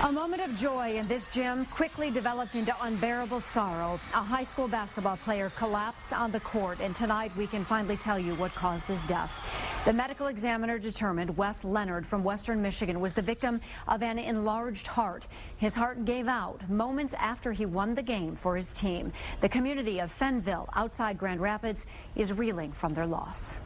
A moment of joy in this gym quickly developed into unbearable sorrow. A high school basketball player collapsed on the court, and tonight we can finally tell you what caused his death. The medical examiner determined Wes Leonard from Western Michigan was the victim of an enlarged heart. His heart gave out moments after he won the game for his team. The community of Fenville, outside Grand Rapids, is reeling from their loss.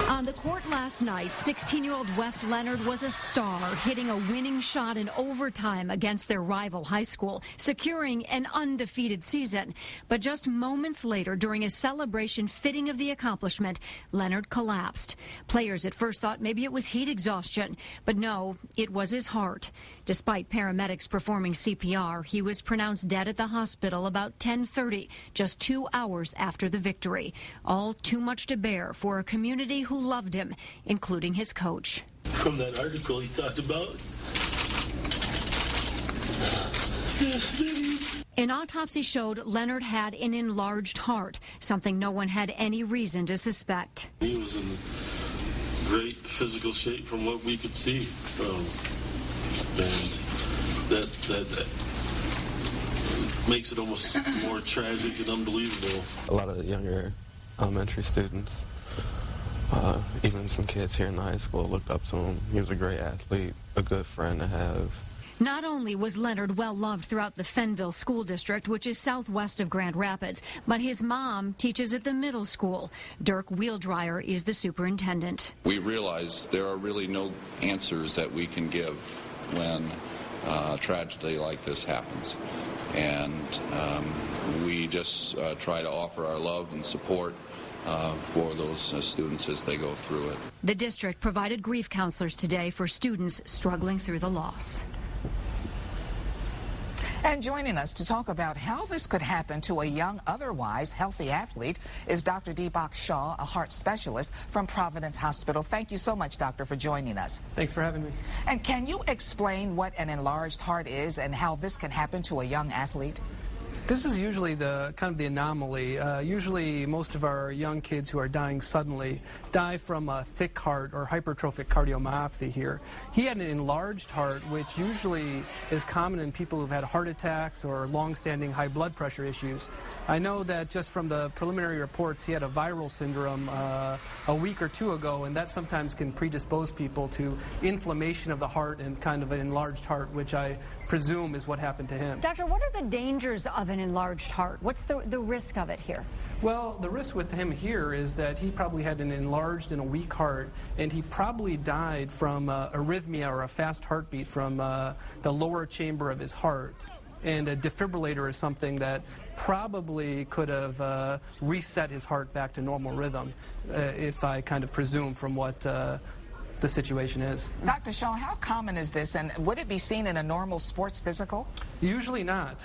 On the court last night, 16-year-old Wes Leonard was a star, hitting a winning shot in overtime against their rival high school, securing an undefeated season. But just moments later, during a celebration fitting of the accomplishment, Leonard collapsed. Players at first thought maybe it was heat exhaustion, but no, it was his heart. Despite paramedics performing CPR, he was pronounced dead at the hospital about 10:30, just 2 hours after the victory. All too much to bear for a community who loved him, including his coach. From that article he talked about. An autopsy showed Leonard had an enlarged heart, something no one had any reason to suspect. He was in great physical shape from what we could see. And that makes it almost more tragic and unbelievable. A lot of younger elementary students, even some kids here in the high school, looked up to him. He was a great athlete, a good friend to have. Not only was Leonard well-loved throughout the Fenville School District, which is southwest of Grand Rapids, but his mom teaches at the middle school. Dirk Wheeldryer is the superintendent. We realize there are really no answers that we can give when a tragedy like this happens. And we just try to offer our love and support for those students as they go through it. The district provided grief counselors today for students struggling through the loss. And joining us to talk about how this could happen to a young, otherwise healthy athlete is Dr. Deepak Shah, a heart specialist from Providence Hospital. Thank you so much, doctor, for joining us. Thanks for having me. And can you explain what an enlarged heart is and how this can happen to a young athlete? This is usually the kind of the anomaly. Usually most of our young kids who are dying suddenly die from a thick heart or hypertrophic cardiomyopathy here. He had an enlarged heart, which usually is common in people who've had heart attacks or long-standing high blood pressure issues. I know that just from the preliminary reports, he had a viral syndrome a week or two ago, and that sometimes can predispose people to inflammation of the heart and kind of an enlarged heart, which I presume is what happened to him. Doctor, what are the dangers of an enlarged heart? What's the risk of it here? Well, the risk with him here is that he probably had an enlarged and a weak heart, and he probably died from arrhythmia or a fast heartbeat from the lower chamber of his heart. And a defibrillator is something that probably could have reset his heart back to normal rhythm, if I kind of presume from what the situation is. Dr. Shaw, how common is this, and would it be seen in a normal sports physical? Usually not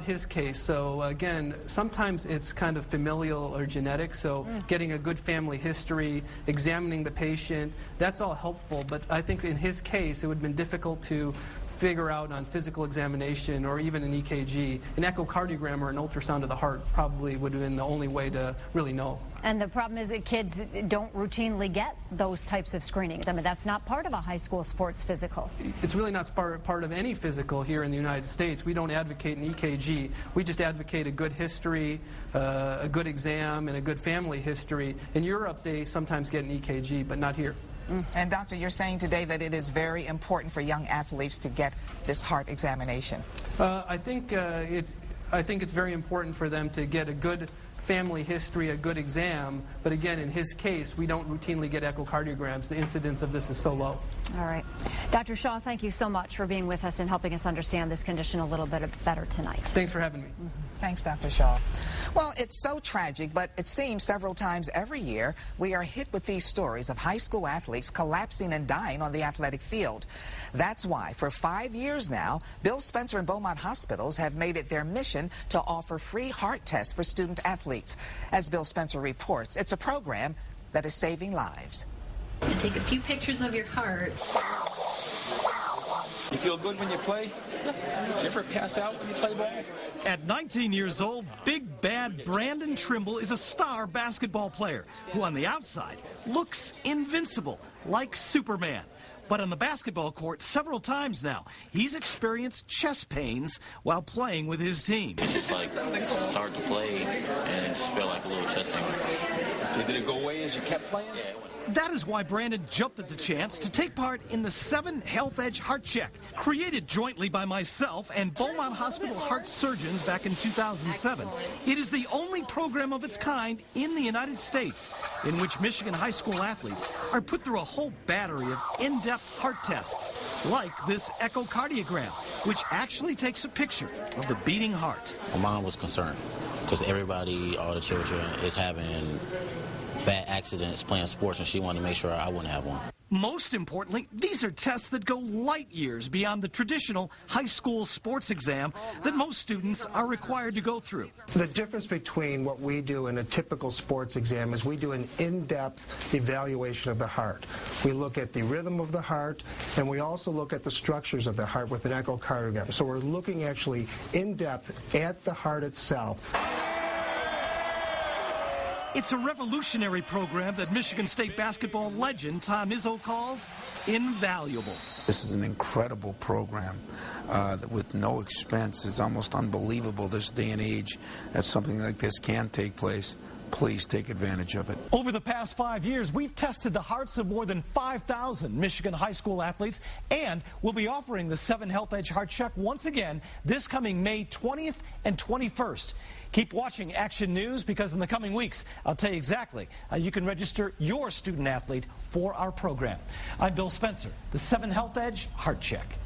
his case. So again, sometimes it's kind of familial or genetic, so getting a good family history, examining the patient, that's all helpful, but I think in his case it would have been difficult to figure out on physical examination or even an EKG. An echocardiogram or an ultrasound of the heart probably would have been the only way to really know. And the problem is that kids don't routinely get those types of screenings. I mean, that's not part of a high school sports physical. It's really not part of any physical here in the United States. We don't advocate an EKG. We just advocate a good history, a good exam, and a good family history. In Europe, they sometimes get an EKG, but not here. And doctor, you're saying today that it is very important for young athletes to get this heart examination. I think it's very important for them to get a good family history, a good exam, but again, in his case, we don't routinely get echocardiograms. The incidence of this is so low. All right. Dr. Shaw, thank you so much for being with us and helping us understand this condition a little bit better tonight. Thanks for having me. Thanks, Dr. Shaw. Well, it's so tragic, but it seems several times every year we are hit with these stories of high school athletes collapsing and dying on the athletic field. That's why, for 5 years now, Bill Spencer and Beaumont hospitals have made it their mission to offer free heart tests for student athletes. As Bill Spencer reports, it's a program that is saving lives. Take a few pictures of your heart. You feel good when you play? Did you ever pass out when you play ball? At 19 years old, big bad Brandon Trimble is a star basketball player who on the outside looks invincible, like Superman. But on the basketball court several times now, he's experienced chest pains while playing with his team. It's just like start to play and just feel like a little chest pain. Did it go away as you kept playing? Yeah, it went. That is why Brandon jumped at the chance to take part in the 7 Health Edge Heart Check, created jointly by myself and Beaumont Hospital heart surgeons back in 2007. It is the only program of its kind in the United States in which Michigan high school athletes are put through a whole battery of in-depth heart tests, like this echocardiogram, which actually takes a picture of the beating heart. My mom was concerned because everybody, all the children, is having bad accidents playing sports, and she wanted to make sure I wouldn't have one. Most importantly, these are tests that go light years beyond the traditional high school sports exam that most students are required to go through. The difference between what we do and a typical sports exam is we do an in-depth evaluation of the heart. We look at the rhythm of the heart, and we also look at the structures of the heart with an echocardiogram. So we're looking actually in-depth at the heart itself. It's a revolutionary program that Michigan State basketball legend Tom Izzo calls invaluable. This is an incredible program that with no expense. It's almost unbelievable this day and age that something like this can take place. Please take advantage of it. Over the past 5 years, we've tested the hearts of more than 5,000 Michigan high school athletes, and we'll be offering the 7 Health Edge Heart Check once again this coming May 20th and 21st. Keep watching Action News, because in the coming weeks, I'll tell you exactly how you can register your student athlete for our program. I'm Bill Spencer, the 7 Health Edge Heart Check.